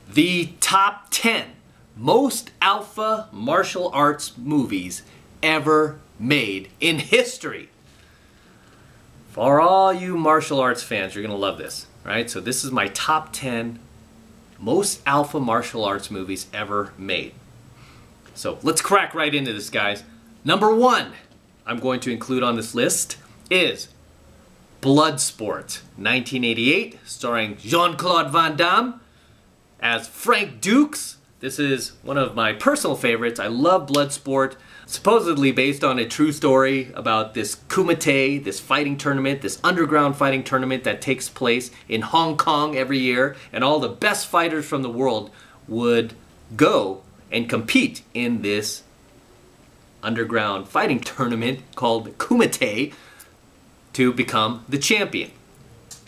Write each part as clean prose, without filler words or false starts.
the top 10 most alpha martial arts movies ever made in history. For all you martial arts fans, you're gonna love this, right? So this is my top 10 most alpha martial arts movies ever made. So let's crack right into this, guys. Number 1 I'm going to include on this list is Bloodsport, 1988, starring Jean-Claude Van Damme as Frank Dukes. This is one of my personal favorites. I love Bloodsport. Supposedly based on a true story about this kumite, this fighting tournament, this underground fighting tournament that takes place in Hong Kong every year, and all the best fighters from the world would go and compete in this underground fighting tournament called kumite to become the champion.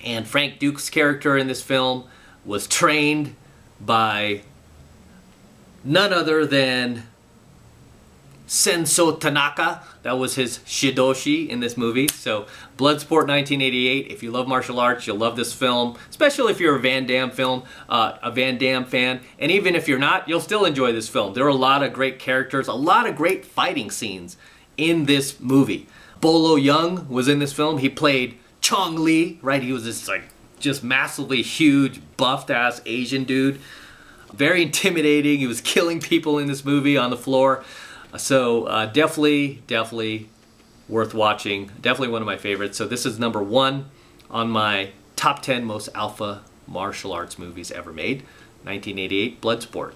And Frank Duke's character in this film was trained by none other than Senso Tanaka. That was his shidoshi in this movie. So Bloodsport 1988, if you love martial arts, you'll love this film, especially if you're a Van Damme fan. And even if you're not, you'll still enjoy this film. There are a lot of great characters, a lot of great fighting scenes in this movie. Bolo Yeung was in this film. He played Chong Li, right? He was this like just massively huge, buffed ass Asian dude. Very intimidating. He was killing people in this movie on the floor. So definitely worth watching. Definitely one of my favorites. So this is number 1 on my top 10 most alpha martial arts movies ever made. 1988, Bloodsport.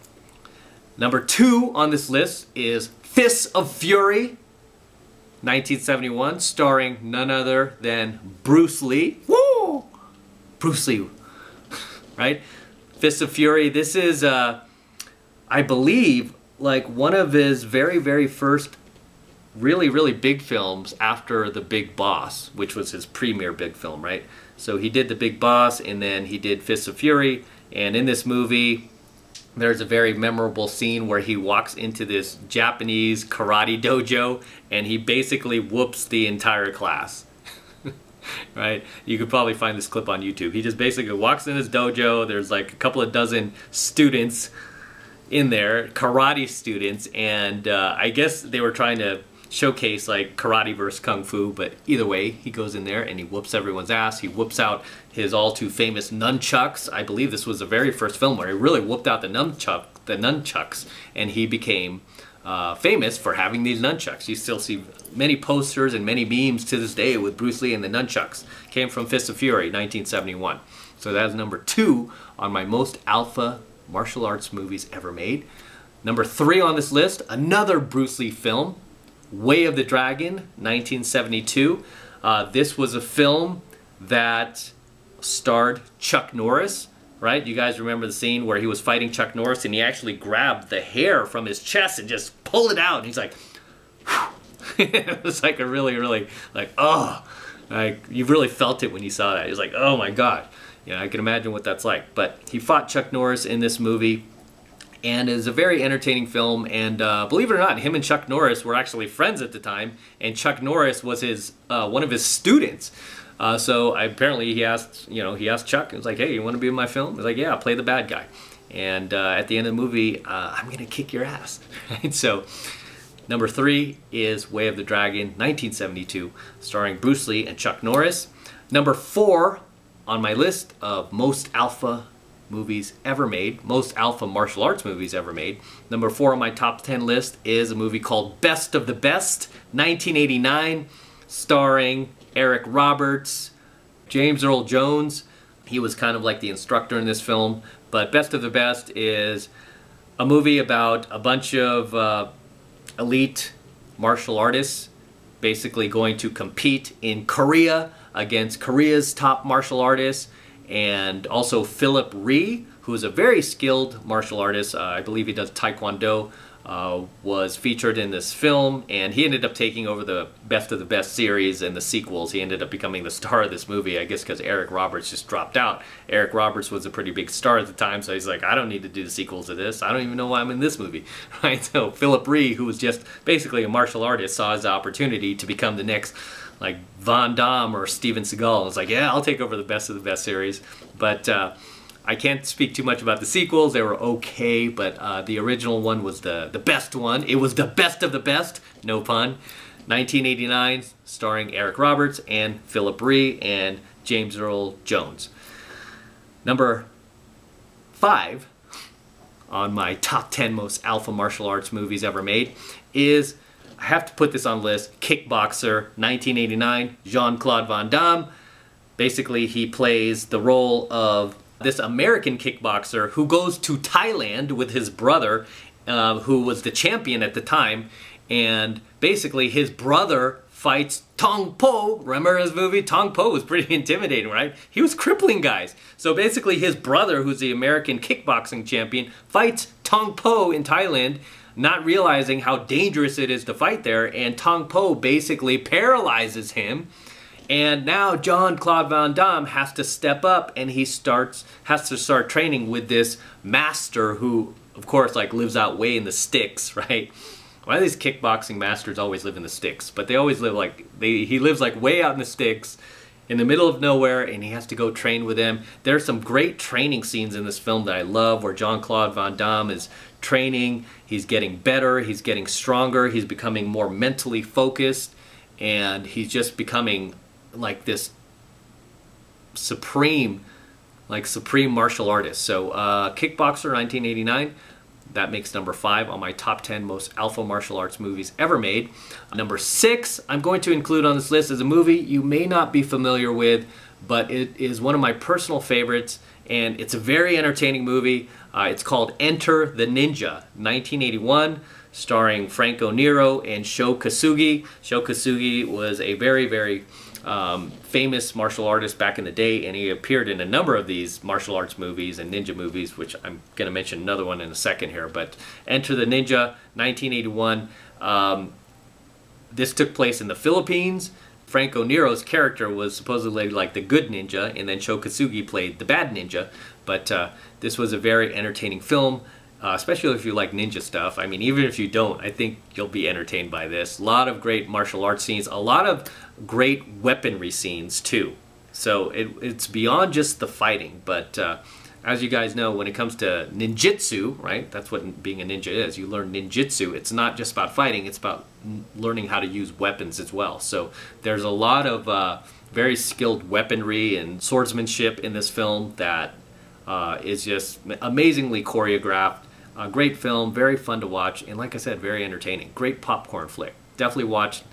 Number 2 on this list is Fists of Fury, 1971, starring none other than Bruce Lee. Woo! Bruce Lee, right? Fists of Fury. This is, I believe, like one of his very first really big films after The Big Boss, which was his premier big film, right? So he did The Big Boss and then he did Fists of Fury, and in this movie there's a very memorable scene where he walks into this Japanese karate dojo and he basically whoops the entire class. Right? You could probably find this clip on YouTube. He just basically walks in his dojo, there's like a couple of dozen students in there, karate students, and I guess they were trying to showcase like karate versus kung fu, but either way, he goes in there and he whoops everyone's ass. He whoops out his all too famous nunchucks. I believe this was the very first film where he really whooped out the nunchucks, and he became famous for having these nunchucks. You still see many posters and many memes to this day with Bruce Lee and the nunchucks. Came from Fists of Fury, 1971. So that's number 2 on my most alpha martial arts movies ever made. Number 3 on this list, another Bruce Lee film, Way of the Dragon, 1972. This was a film that starred Chuck Norris, right? You guys remember the scene where he was fighting Chuck Norris and he actually grabbed the hair from his chest and just pulled it out, and he's like, it was like a really like, oh, like you really felt it when you saw that. He was like, oh my god. Yeah, I can imagine what that's like. But he fought Chuck Norris in this movie, and it is a very entertaining film. And believe it or not, him and Chuck Norris were actually friends at the time, and Chuck Norris was his one of his students. So apparently he asked Chuck, and was like, hey, you want to be in my film? He's like, yeah, I'll play the bad guy. And at the end of the movie, I'm gonna kick your ass. Right? So number 3 is Way of the Dragon, 1972, starring Bruce Lee and Chuck Norris. Number 4 on my list of most alpha movies ever made, most alpha martial arts movies ever made. Number 4 on my top 10 list is a movie called Best of the Best, 1989, starring Eric Roberts, James Earl Jones. He was kind of like the instructor in this film. But Best of the Best is a movie about a bunch of elite martial artists basically going to compete in Korea against Korea's top martial artists, and also Philip Ree, who is a very skilled martial artist. I believe he does Taekwondo, was featured in this film, and he ended up taking over the Best of the Best series and the sequels. He ended up becoming the star of this movie, I guess because Eric Roberts just dropped out. Eric Roberts was a pretty big star at the time, so he's like, I don't need to do the sequels to this. I don't even know why I'm in this movie. Right? So Philip Ree, who was just basically a martial artist, saw his opportunity to become the next like Van Damme or Steven Seagal. It's like, yeah, I'll take over the Best of the Best series. But I can't speak too much about the sequels. They were okay, but the original one was the best one. It was the best of the best, no pun. 1989, starring Eric Roberts and Philip Rhee and James Earl Jones. Number 5 on my top 10 most alpha martial arts movies ever made is, I have to put this on the list, Kickboxer, 1989, Jean-Claude Van Damme. Basically, he plays the role of this American kickboxer who goes to Thailand with his brother, who was the champion at the time, and basically his brother fights Tong Po. Remember his movie? Tong Po was pretty intimidating, right? He was crippling guys. So basically his brother, who's the American kickboxing champion, fights Tong Po in Thailand, not realizing how dangerous it is to fight there, and Tong Po basically paralyzes him. And now Jean-Claude Van Damme has to step up, and he has to start training with this master who, of course, like lives out way in the sticks, right? Why do these kickboxing masters always live in the sticks? But they always live like, he lives like way out in the sticks, in the middle of nowhere, and he has to go train with him. There's some great training scenes in this film that I love, where Jean-Claude Van Damme is training, he's getting better, he's getting stronger, he's becoming more mentally focused, and he's just becoming like this supreme martial artist. So Kickboxer, 1989, that makes number 5 on my top 10 most alpha martial arts movies ever made. Number 6 I'm going to include on this list is a movie you may not be familiar with, but it is one of my personal favorites, and it's a very entertaining movie. It's called Enter the Ninja, 1981, starring Franco Nero and Sho Kosugi. Sho Kosugi was a very, very famous martial artist back in the day, and he appeared in a number of these martial arts movies and ninja movies, which I'm going to mention another one in a second here. But Enter the Ninja, 1981. This took place in the Philippines. Franco Nero's character was supposedly like the good ninja, and then Sho Kosugi played the bad ninja. But this was a very entertaining film, especially if you like ninja stuff. I mean, even if you don't, I think you'll be entertained by this. A lot of great martial arts scenes, a lot of great weaponry scenes too. So it's beyond just the fighting, but as you guys know, when it comes to ninjutsu, right, that's what being a ninja is. You learn ninjutsu. It's not just about fighting, it's about learning how to use weapons as well. So there's a lot of very skilled weaponry and swordsmanship in this film that is just amazingly choreographed. A great film, very fun to watch, and like I said, very entertaining. Great popcorn flick. Definitely watch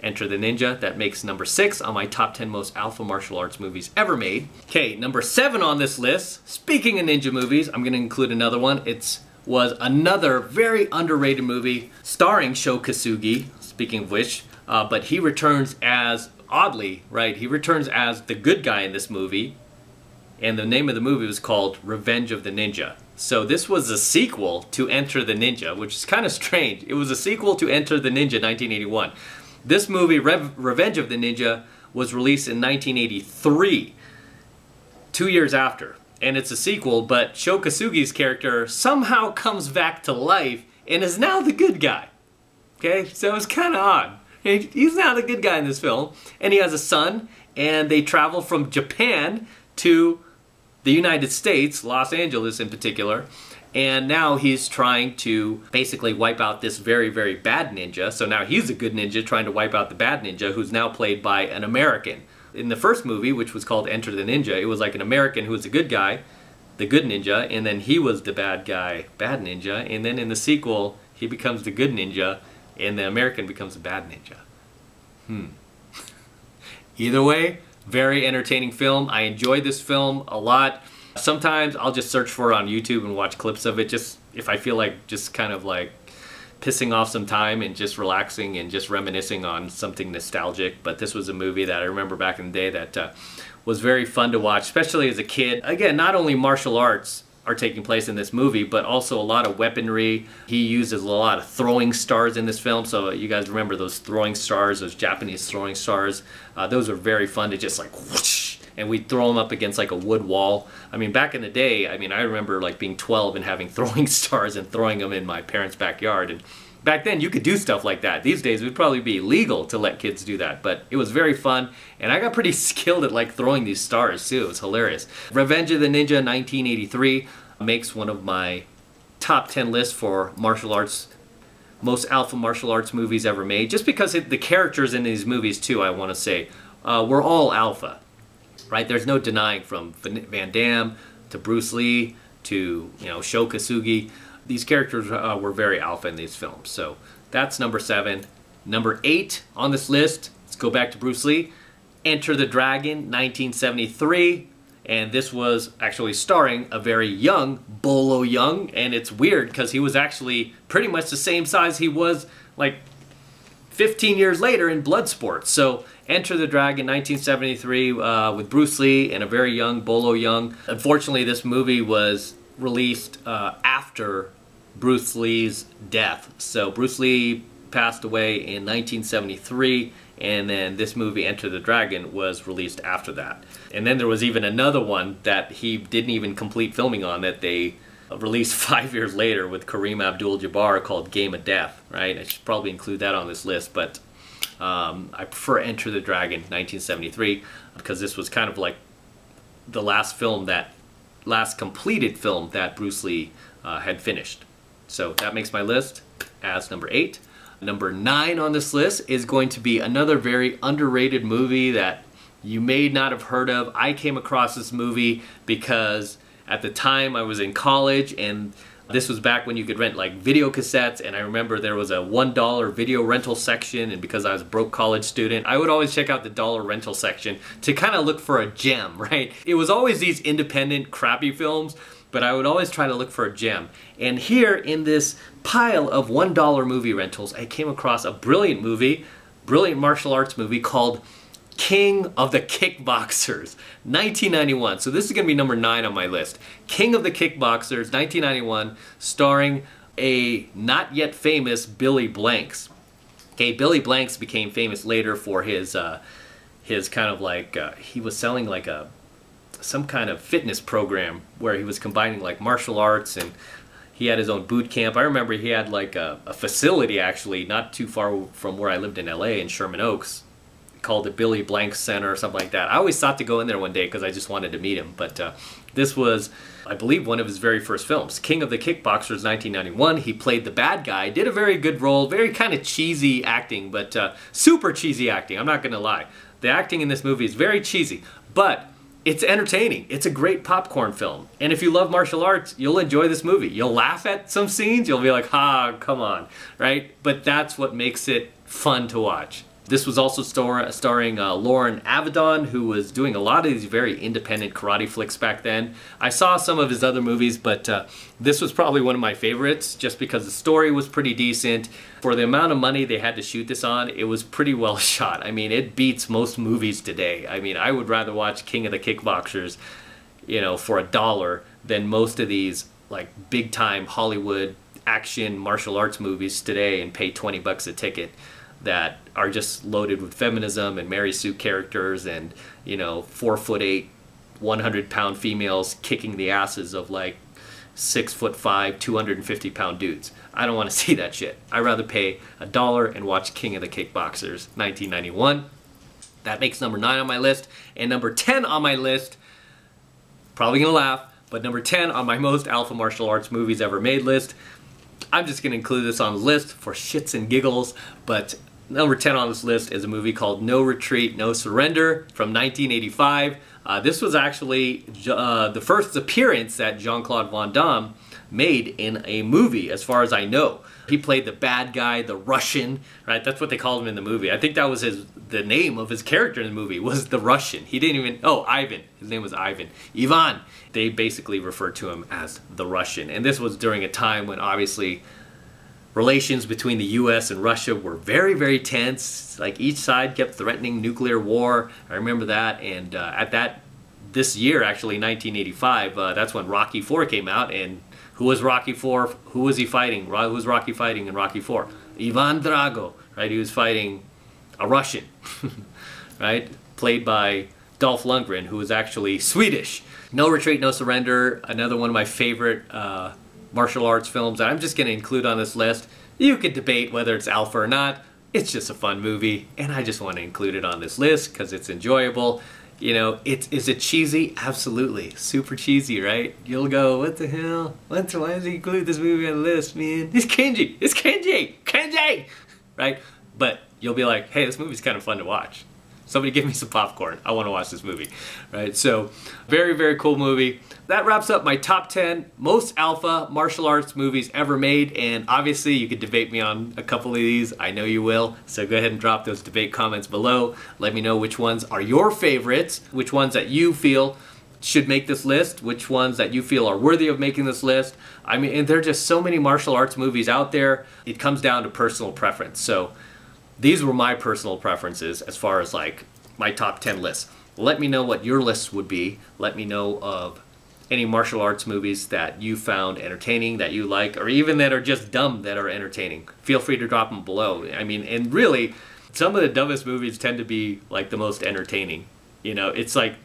Enter the Ninja. That makes number 6 on my top 10 most alpha martial arts movies ever made. Okay, number 7 on this list. Speaking of ninja movies, I'm going to include another one. It was another very underrated movie starring Sho Kosugi, speaking of which, but he returns as, oddly, right, he returns as the good guy in this movie, and the name of the movie was called Revenge of the Ninja. So this was a sequel to Enter the Ninja, which is kind of strange. It was a sequel to Enter the Ninja, 1981. This movie, Revenge of the Ninja, was released in 1983, 2 years after. And it's a sequel, but Sho Kosugi's character somehow comes back to life and is now the good guy. Okay, so it's kind of odd. He's now the good guy in this film, and he has a son, and they travel from Japan to the United States, Los Angeles in particular, and now he's trying to basically wipe out this very, very bad ninja. So now he's a good ninja trying to wipe out the bad ninja, who's now played by an American. In the first movie, which was called Enter the Ninja, it was like an American who was the good guy, the good ninja, and then he was the bad guy, bad ninja, and then in the sequel, he becomes the good ninja, and the American becomes the bad ninja. Either way, very entertaining film. I enjoyed this film a lot. Sometimes I'll just search for it on YouTube and watch clips of it, just if I feel like just kind of like pissing off some time and just relaxing and just reminiscing on something nostalgic. But this was a movie that I remember back in the day that was very fun to watch, especially as a kid. Again, not only martial arts are taking place in this movie, but also a lot of weaponry. He uses a lot of throwing stars in this film, so you guys remember those throwing stars, those Japanese throwing stars. Those are very fun to just like whoosh, and we'd throw them up against like a wood wall. I mean, back in the day, I mean, I remember like being 12 and having throwing stars and throwing them in my parents' backyard, and Back then you could do stuff like that. These days it would probably be illegal to let kids do that, but it was very fun, and I got pretty skilled at like throwing these stars too. It was hilarious. Revenge of the Ninja 1983 makes one of my top 10 lists for martial arts, most alpha martial arts movies ever made, just because the characters in these movies too, I want to say, were all alpha, right? There's no denying, from Van Damme to Bruce Lee to, you know, Sho Kosugi. These characters were very alpha in these films. So that's number 7. Number 8 on this list, let's go back to Bruce Lee, Enter the Dragon 1973. And this was actually starring a very young Bolo Yeung, and it's weird because he was actually pretty much the same size he was like 15 years later in Bloodsport. So Enter the Dragon 1973 with Bruce Lee and a very young Bolo Yeung. Unfortunately, this movie was released after Bruce Lee's death. So Bruce Lee passed away in 1973, and then this movie Enter the Dragon was released after that. And then there was even another one that he didn't even complete filming on that they released 5 years later with Kareem Abdul-Jabbar called Game of Death, right? I should probably include that on this list, but I prefer Enter the Dragon 1973 because this was kind of like the last completed film that Bruce Lee had finished. So that makes my list as number 8. Number 9 on this list is going to be another very underrated movie that you may not have heard of. I came across this movie because at the time I was in college, and this was back when you could rent like video cassettes, and I remember there was a $1 video rental section, and because I was a broke college student, I would always check out the dollar rental section to kind of look for a gem, right? It was always these independent crappy films, but I would always try to look for a gem. And here in this pile of $1 movie rentals, I came across a brilliant movie, brilliant martial arts movie called King of the Kickboxers, 1991. So this is going to be number 9 on my list. King of the Kickboxers, 1991, starring a not yet famous Billy Blanks. Okay, Billy Blanks became famous later for his kind of like, he was selling like some kind of fitness program where he was combining like martial arts, and he had his own boot camp. I remember he had like a facility actually not too far from where I lived in LA in Sherman Oaks, called the Billy Blanks Center or something like that. I always thought to go in there one day because I just wanted to meet him. But this was, I believe, one of his very first films. King of the Kickboxers, 1991. He played the bad guy, did a very good role, very kind of cheesy acting, but super cheesy acting, I'm not going to lie. The acting in this movie is very cheesy, but it's entertaining. It's a great popcorn film. And if you love martial arts, you'll enjoy this movie. You'll laugh at some scenes, you'll be like, ha, come on, right? But that's what makes it fun to watch. This was also starring Lauren Avedon, who was doing a lot of these very independent karate flicks back then. I saw some of his other movies, but this was probably one of my favorites just because the story was pretty decent. For the amount of money they had to shoot this on, it was pretty well shot. I mean, it beats most movies today. I mean, I would rather watch King of the Kickboxers, you know, for $1 than most of these like big-time Hollywood action martial arts movies today and pay 20 bucks a ticket that are just loaded with feminism and Mary Sue characters and, you know, 4'8", 100-pound females kicking the asses of like 6'5", 250-pound dudes. I don't want to see that shit. I'd rather pay $1 and watch King of the Kickboxers, 1991. That makes number 9 on my list. And number 10 on my list, probably gonna laugh, but number 10 on my most alpha martial arts movies ever made list. I'm just gonna include this on the list for shits and giggles, but number 10 on this list is a movie called No Retreat, No Surrender from 1985. This was actually the first appearance that Jean-Claude Van Damme made in a movie, as far as I know. He played the bad guy, the Russian, right? That's what they called him in the movie. I think that was the name of his character in the movie, was the Russian. He didn't even, oh, Ivan. His name was Ivan. Ivan. They basically referred to him as the Russian. And this was during a time when obviously relations between the US and Russia were very, very tense. Like each side kept threatening nuclear war. I remember that. And this year, actually, 1985, that's when Rocky IV came out. And who was Rocky IV? Who was he fighting? Who was Rocky fighting in Rocky IV? Ivan Drago, right? He was fighting a Russian, right? Played by Dolph Lundgren, who was actually Swedish. No Retreat, No Surrender, another one of my favorite martial arts films that I'm just going to include on this list. You could debate whether it's alpha or not. It's just a fun movie, and I just want to include it on this list because it's enjoyable. You know, is it cheesy? Absolutely. Super cheesy, right? You'll go, what the hell? Why does he include this movie on the list, man? It's cringy. It's cringy. Cringy! Right? But you'll be like, hey, this movie's kind of fun to watch. Somebody give me some popcorn. I want to watch this movie. Right? So, very, very cool movie. That wraps up my top 10 most alpha martial arts movies ever made. And obviously, you could debate me on a couple of these. I know you will. So go ahead and drop those debate comments below. Let me know which ones are your favorites, which ones that you feel should make this list, which ones that you feel are worthy of making this list. I mean, and there are just so many martial arts movies out there. It comes down to personal preference. So these were my personal preferences as far as like my top 10 lists. Let me know what your lists would be. Let me know of any martial arts movies that you found entertaining, that you like, or even that are just dumb that are entertaining. Feel free to drop them below. I mean, and really, some of the dumbest movies tend to be like the most entertaining. You know, it's like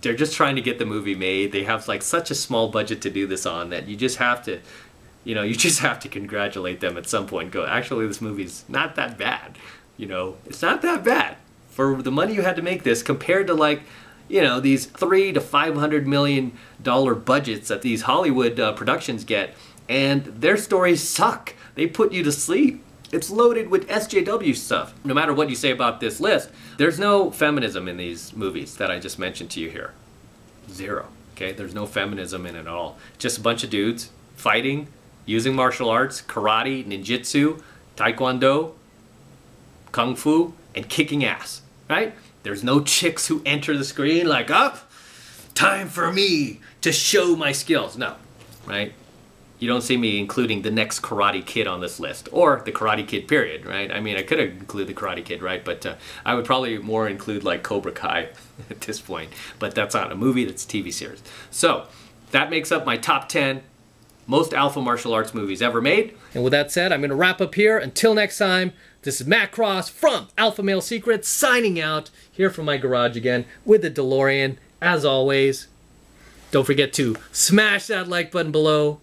they're just trying to get the movie made. They have like such a small budget to do this on that you just have to, you know, you just have to congratulate them at some point. Go, actually, this movie's not that bad. You know, it's not that bad for the money you had to make this compared to like, you know, these $300 to $500 million budgets that these Hollywood productions get, and their stories suck. They put you to sleep. It's loaded with SJW stuff. No matter what you say about this list, there's no feminism in these movies that I just mentioned to you here. Zero. Okay, there's no feminism in it at all. Just a bunch of dudes fighting, using martial arts, karate, ninjutsu, taekwondo, kung fu, and kicking ass. Right? There's no chicks who enter the screen like, up, time for me to show my skills. No, right? You don't see me including the next Karate Kid on this list, or the Karate Kid period, right? I mean, I could include the Karate Kid, right? But I would probably more include like Cobra Kai at this point. But that's not a movie, that's a TV series. So that makes up my top 10 most alpha martial arts movies ever made. And with that said, I'm going to wrap up here. Until next time, this is Matt Cross from AlphaMaleSecrets signing out here from my garage again with the DeLorean. As always, don't forget to smash that like button below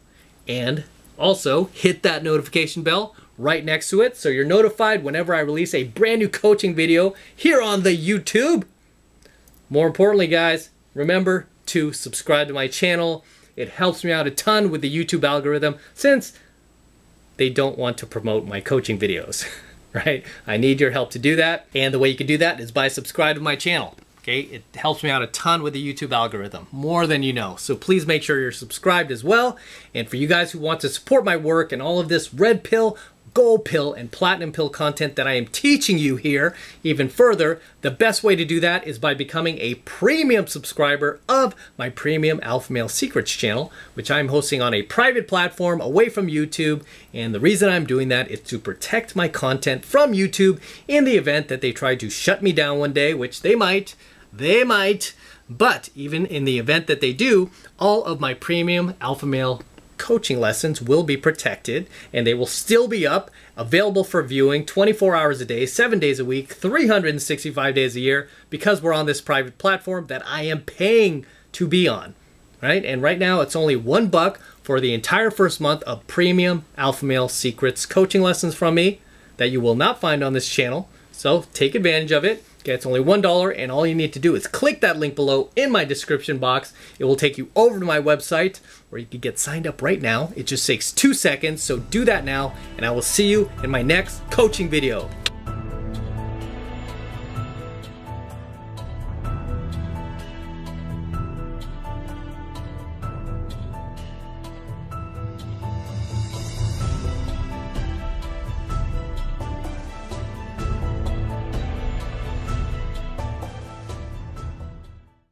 and also hit that notification bell right next to it so you're notified whenever I release a brand new coaching video here on the YouTube. More importantly, guys, remember to subscribe to my channel. It helps me out a ton with the YouTube algorithm since they don't want to promote my coaching videos, right? I need your help to do that. And the way you can do that is by subscribing to my channel, okay? It helps me out a ton with the YouTube algorithm, more than you know. So please make sure you're subscribed as well. And for you guys who want to support my work and all of this red pill, gold pill, and platinum pill content that I am teaching you here even further, the best way to do that is by becoming a premium subscriber of my premium AlphaMaleSecrets channel, which I'm hosting on a private platform away from YouTube. And the reason I'm doing that is to protect my content from YouTube in the event that they try to shut me down one day, which they might, but even in the event that they do, all of my premium AlphaMale coaching lessons will be protected and they will still be up, available for viewing 24 hours a day, 7 days a week, 365 days a year, because we're on this private platform that I am paying to be on, right? And right now it's only $1 for the entire first month of premium AlphaMaleSecrets coaching lessons from me that you will not find on this channel. So take advantage of it. Okay, it's only $1, and all you need to do is click that link below in my description box. It will take you over to my website where you can get signed up right now. It just takes 2 seconds, so do that now, and I will see you in my next coaching video.